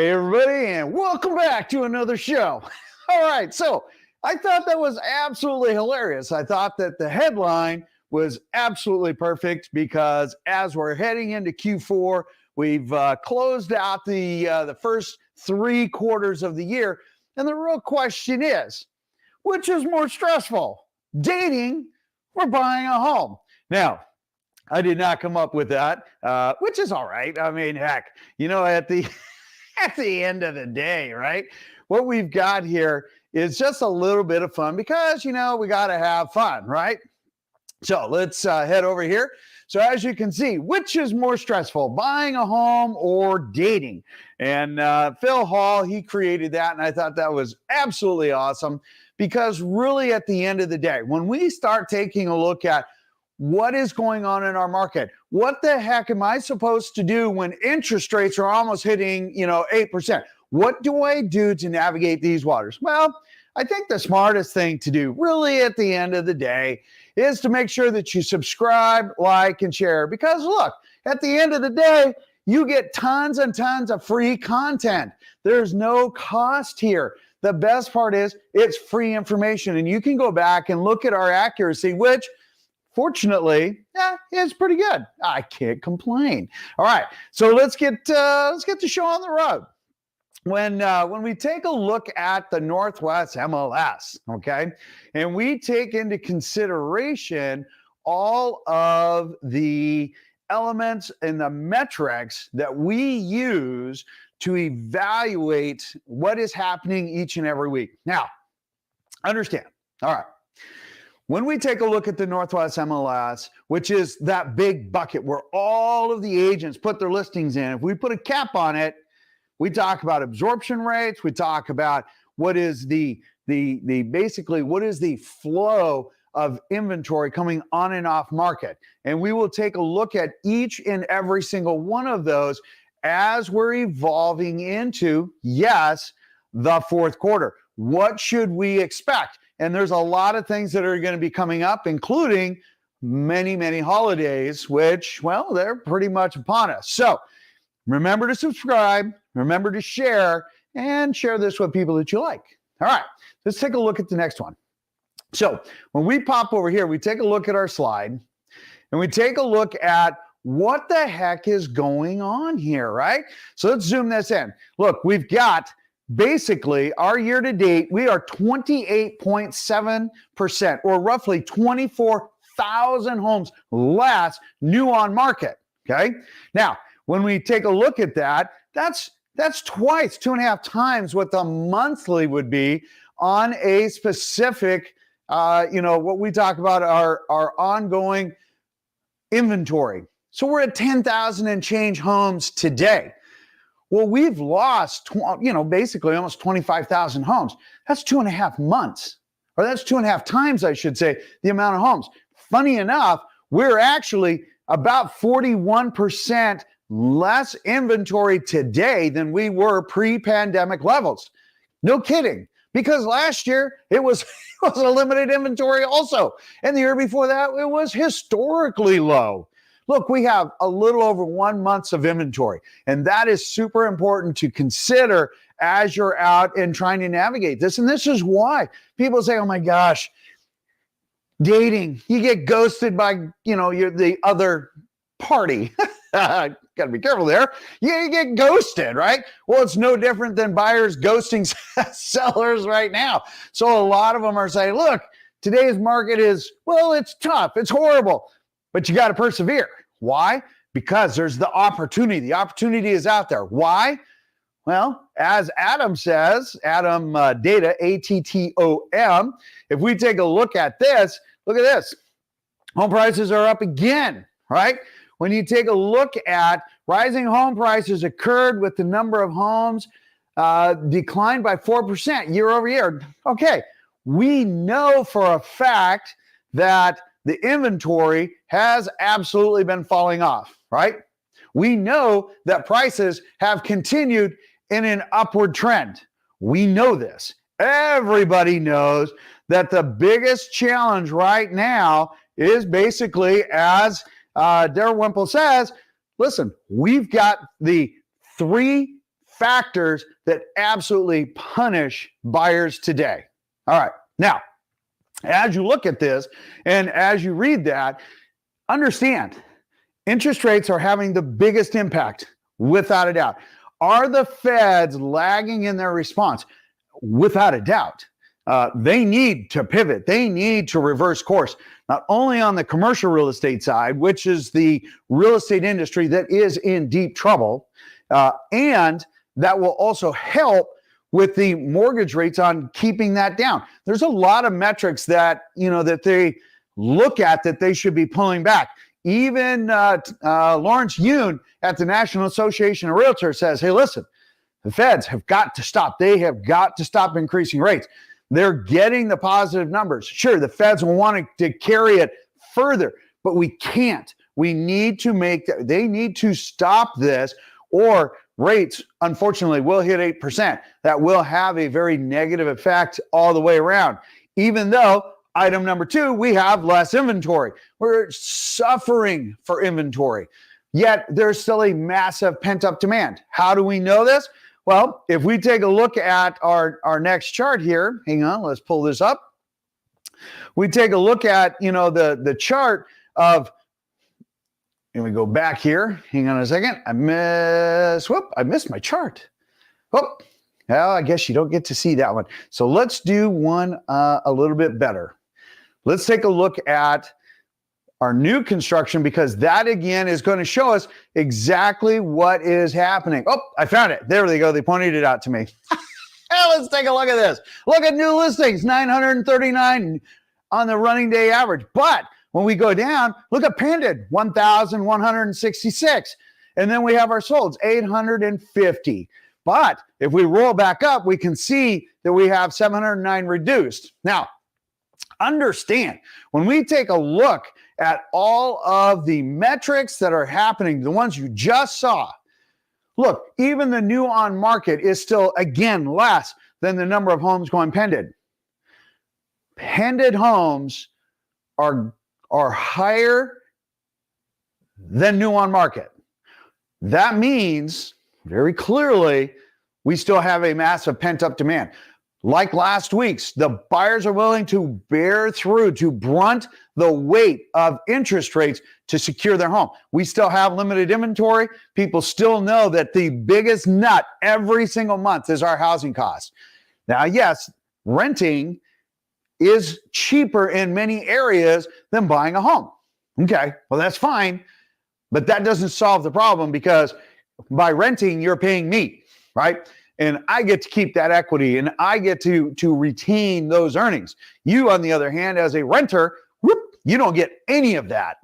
Hey, everybody, and welcome back to another show. All right, so I thought that was absolutely hilarious. I thought that the headline was absolutely perfect because as we're heading into Q4, we've closed out the first 3 quarters of the year, and the real question is, which is more stressful, dating or buying a home? Now, I did not come up with that, which is all right. I mean, heck, at the at the end of the day, right? What we've got here is just a little bit of fun because, we got to have fun, right? So let's head over here. So as you can see, which is more stressful, buying a home or dating? And Phil Hall, he created that, and I thought that was absolutely awesome because really at the end of the day, when we start taking a look at what is going on in our market? What the heck am I supposed to do when interest rates are almost hitting, 8%? What do I do to navigate these waters? Well, I think the smartest thing to do really at the end of the day is to make sure that you subscribe, like, and share. Because look, at the end of the day, you get tons and tons of free content. There's no cost here. The best part is it's free information, and you can go back and look at our accuracy, which fortunately, it's pretty good. I can't complain. All right, so let's get the show on the road. When we take a look at the Northwest MLS, okay, and we take into consideration all of the elements and the metrics that we use to evaluate what is happening each and every week. Now, understand. All right. When we take a look at the Northwest MLS, which is that big bucket where all of the agents put their listings in, if we put a cap on it, we talk about absorption rates, we talk about what is basically what is the flow of inventory coming on and off market. And we will take a look at each and every single one of those as we're evolving into, yes, the fourth quarter. What should we expect? And there's a lot of things that are going to be coming up, including many, many holidays, which, well, they're pretty much upon us. So remember to subscribe, remember to share, and share this with people that you like. All right, let's take a look at the next one. So when we pop over here, we take a look at our slide, and we take a look at what the heck is going on here, right? So let's zoom this in. Look, we've got basically, our year to date, we are 28.7%, or roughly 24,000 homes less new on market. Okay. Now, when we take a look at that, that's twice, 2.5 times what the monthly would be on a specific, what we talk about our ongoing inventory. So we're at 10,000 and change homes today. Well, we've lost, basically almost 25,000 homes. That's 2.5 months, or that's 2.5 times, I should say, the amount of homes. Funny enough, we're actually about 41% less inventory today than we were pre-pandemic levels. No kidding, because last year it was a limited inventory also. And the year before that, it was historically low. Look, we have a little over 1 month of inventory, and that is super important to consider as you're out and trying to navigate this. And this is why people say, oh my gosh, dating, you get ghosted by, you're the other party. Got to be careful there. You get ghosted, right? Well, it's no different than buyers ghosting sellers right now. So a lot of them are saying, look, today's market is, well, it's tough. It's horrible. But you got to persevere. Why? Because there's the opportunity. The opportunity is out there. Why? Well, as Adam says, Adam Data, ATTOM, if we take a look at this, look at this. Home prices are up again, right? When you take a look at rising home prices occurred with the number of homes declined by 4% year over year. Okay, we know for a fact that the inventory has absolutely been falling off, right? We know that prices have continued in an upward trend. We know this. Everybody knows that the biggest challenge right now is basically, as Darren Wimple says, listen, we've got the three factors that absolutely punish buyers today. All right. Now, as you look at this and as you read that, understand interest rates are having the biggest impact, without a doubt. Are the Feds lagging in their response? Without a doubt. They need to pivot. They need to reverse course, not only on the commercial real estate side, which is the real estate industry that is in deep trouble, and that will also help with the mortgage rates on keeping that down. There's a lot of metrics that, that they look at that they should be pulling back. Even Lawrence Yun at the National Association of Realtors says, hey, listen, the Feds have got to stop. They have got to stop increasing rates. They're getting the positive numbers. Sure, the Feds will want to carry it further, but we can't. We need to they need to stop this, or rates, unfortunately, will hit 8%. That will have a very negative effect all the way around. Even though, item number 2, we have less inventory. We're suffering for inventory, yet there's still a massive pent-up demand. How do we know this? Well, if we take a look at our next chart here, hang on, let's pull this up. We take a look at, the chart of, and we go back here. Hang on a second. I missed my chart. Well, I guess you don't get to see that one. So let's do one a little bit better. Let's take a look at our new construction, because that again is going to show us exactly what is happening. Oh, I found it. There they go. They pointed it out to me. Let's take a look at this. Look at new listings, 939 on the running day average. But when we go down, look at pending, 1,166. And then we have our solds, 850. But if we roll back up, we can see that we have 709 reduced. Now, understand, when we take a look at all of the metrics that are happening, the ones you just saw, look, even the new on market is still, again, less than the number of homes going pending. Pending homes are higher than new on market. That means, very clearly, we still have a massive pent-up demand. Like last week's, the buyers are willing to bear through, to brunt the weight of interest rates to secure their home. We still have limited inventory. People still know that the biggest nut every single month is our housing costs. Now, yes, renting is cheaper in many areas than buying a home. Okay, well, that's fine, but that doesn't solve the problem, because by renting, you're paying me, right? And I get to keep that equity, and I get to retain those earnings. You, on the other hand, as a renter, you don't get any of that.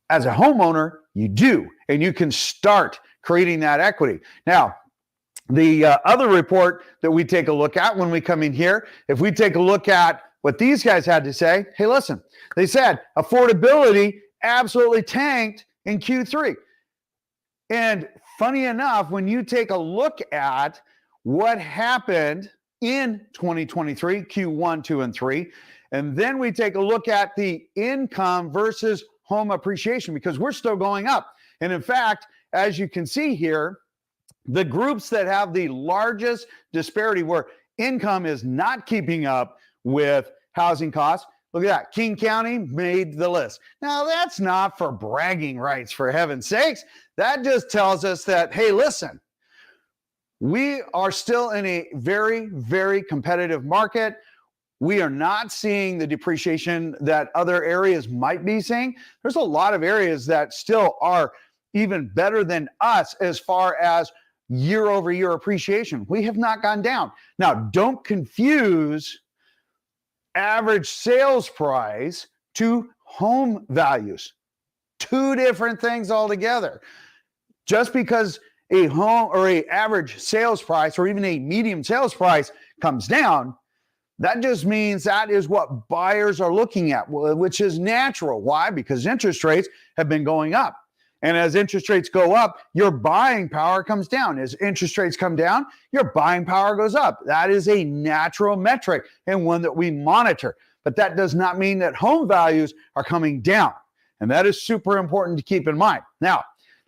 As a homeowner, you do, and you can start creating that equity. Now, the other report that we take a look at when we come in here, if we take a look at what these guys had to say, hey, listen, they said affordability absolutely tanked in Q3. And funny enough, when you take a look at what happened in 2023, Q1, 2, and 3, and then we take a look at the income versus home appreciation, because we're still going up. And in fact, as you can see here, the groups that have the largest disparity where income is not keeping up with housing costs, look at that. King County made the list. Now, that's not for bragging rights, for heaven's sakes. That just tells us that, hey, listen, we are still in a very, very competitive market. We are not seeing the depreciation that other areas might be seeing. There's a lot of areas that still are even better than us as far as year-over-year appreciation. We have not gone down. Now, don't confuse average sales price to home values. Two different things altogether. Just because a home or a average sales price or even a medium sales price comes down, that just means that is what buyers are looking at, which is natural. Why? Because interest rates have been going up. And as interest rates go up, your buying power comes down. As interest rates come down, your buying power goes up. That is a natural metric and one that we monitor. But that does not mean that home values are coming down. And that is super important to keep in mind. Now,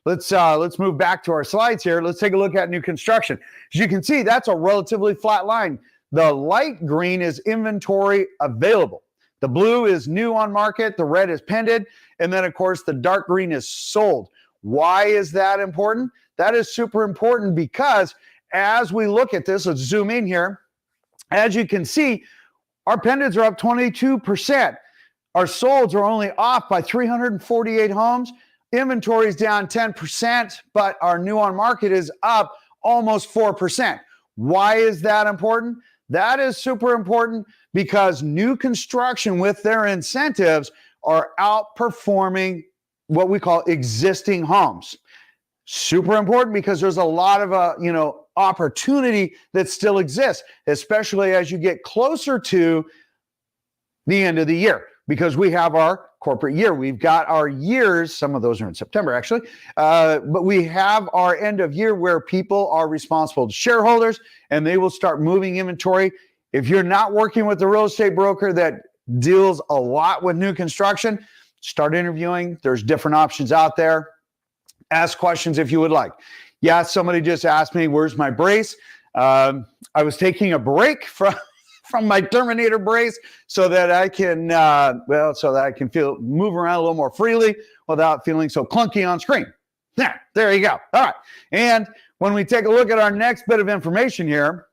let's move back to our slides here. Let's take a look at new construction. As you can see, that's a relatively flat line. The light green is inventory available. The blue is new on market. The red is pending. And then, of course, the dark green is sold. Why is that important? That is super important because as we look at this, let's zoom in here. As you can see, our pendants are up 22%. Our solds are only off by 348 homes. Inventory is down 10%, but our new on market is up almost 4%. Why is that important? That is super important because new construction with their incentives are outperforming what we call existing homes. Super important because there's a lot of opportunity that still exists, especially as you get closer to the end of the year, because we have our corporate year. We've got our years, some of those are in September actually, but we have our end of year where people are responsible to shareholders and they will start moving inventory. If you're not working with a real estate broker that deals a lot with new construction, start interviewing. There's different options out there. Ask questions if you would like. Yeah, somebody just asked me, where's my brace? I was taking a break from my Terminator brace so that I can, move around a little more freely without feeling so clunky on screen. There you go. All right. And when we take a look at our next bit of information here,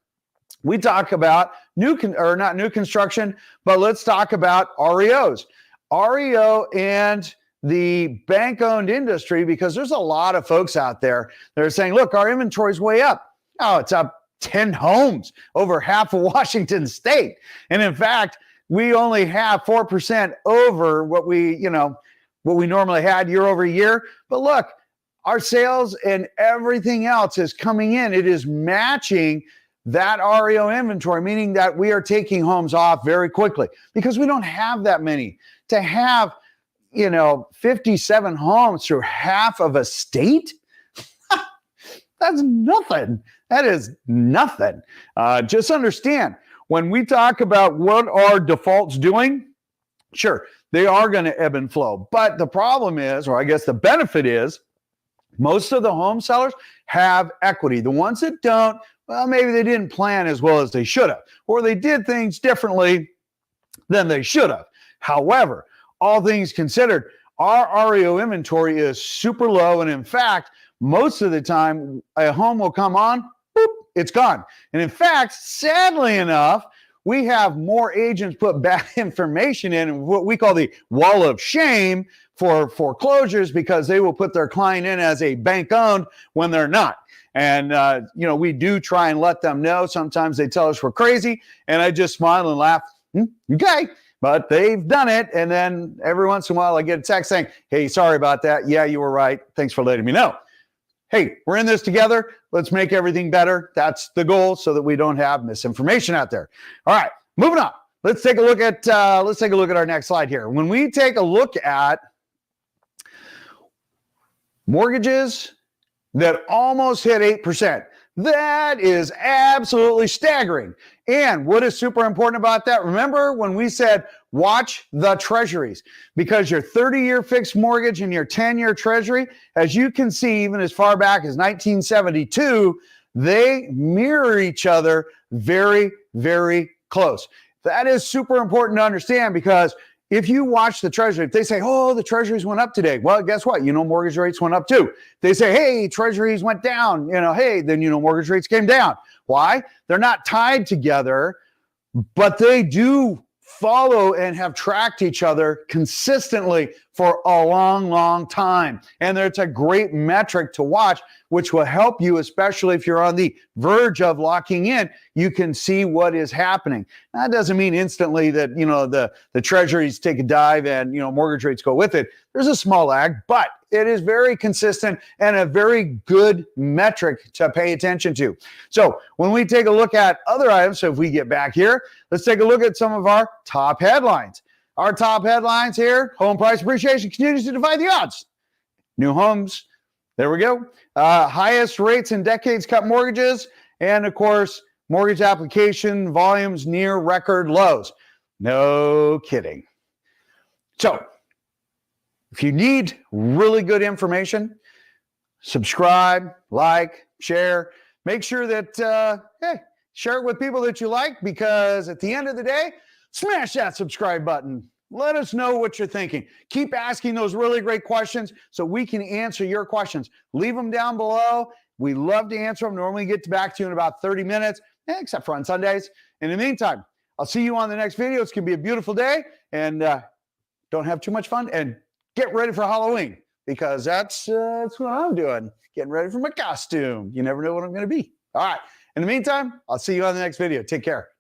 we talk about not new construction, but let's talk about REOs. REO and the bank-owned industry, because there's a lot of folks out there that are saying, look, our inventory's way up. Oh, it's up 10 homes, over half of Washington state. And in fact, we only have 4% over what we normally had year over year. But look, our sales and everything else is coming in. It is matching that REO inventory, meaning that we are taking homes off very quickly because we don't have that many. To have 57 homes through half of a state, that's nothing. That is nothing. Just understand, when we talk about what are defaults doing, sure, they are going to ebb and flow. But the problem is, or I guess the benefit is, most of the home sellers have equity. The ones that don't, well, maybe they didn't plan as well as they should have, or they did things differently than they should have. However, all things considered, our REO inventory is super low. And in fact, most of the time, a home will come on, boop, it's gone. And in fact, sadly enough, we have more agents put bad information in what we call the wall of shame for foreclosures, because they will put their client in as a bank-owned when they're not. And, we do try and let them know. Sometimes they tell us we're crazy, and I just smile and laugh. Okay. But they've done it. And then every once in a while, I get a text saying, hey, sorry about that. Yeah, you were right. Thanks for letting me know. Hey, we're in this together. Let's make everything better. That's the goal, so that we don't have misinformation out there. All right, moving on. Let's take a look at our next slide here. When we take a look at mortgages that almost hit 8%, that is absolutely staggering. And what is super important about that? Remember when we said watch the treasuries, because your 30-year fixed mortgage and your 10-year treasury, as you can see, even as far back as 1972, they mirror each other very, very close. That is super important to understand, because if you watch the treasury, if they say, oh, the treasuries went up today, well, guess what? Mortgage rates went up too. If they say, hey, treasuries went down, then mortgage rates came down. Why? They're not tied together, but they do follow and have tracked each other consistently for a long, long time. And it's a great metric to watch, which will help you, especially if you're on the verge of locking in. You can see what is happening. That doesn't mean instantly that, the treasuries take a dive and, mortgage rates go with it. There's a small lag, but it is very consistent and a very good metric to pay attention to. So when we take a look at other items, so if we get back here, let's take a look at some of our top headlines. Our top headlines here: home price appreciation continues to defy the odds. New homes, there we go. Highest rates in decades cut mortgages. And of course, mortgage application volumes near record lows. No kidding. So if you need really good information, subscribe, like, share. Make sure that, hey, share it with people that you like, because at the end of the day, smash that subscribe button. Let us know what you're thinking. Keep asking those really great questions so we can answer your questions. Leave them down below. We love to answer them. Normally get back to you in about 30 minutes, except for on Sundays. In the meantime, I'll see you on the next video. It's going to be a beautiful day, and don't have too much fun, and get ready for Halloween, because that's what I'm doing, getting ready for my costume. You never know what I'm going to be. All right. In the meantime, I'll see you on the next video. Take care.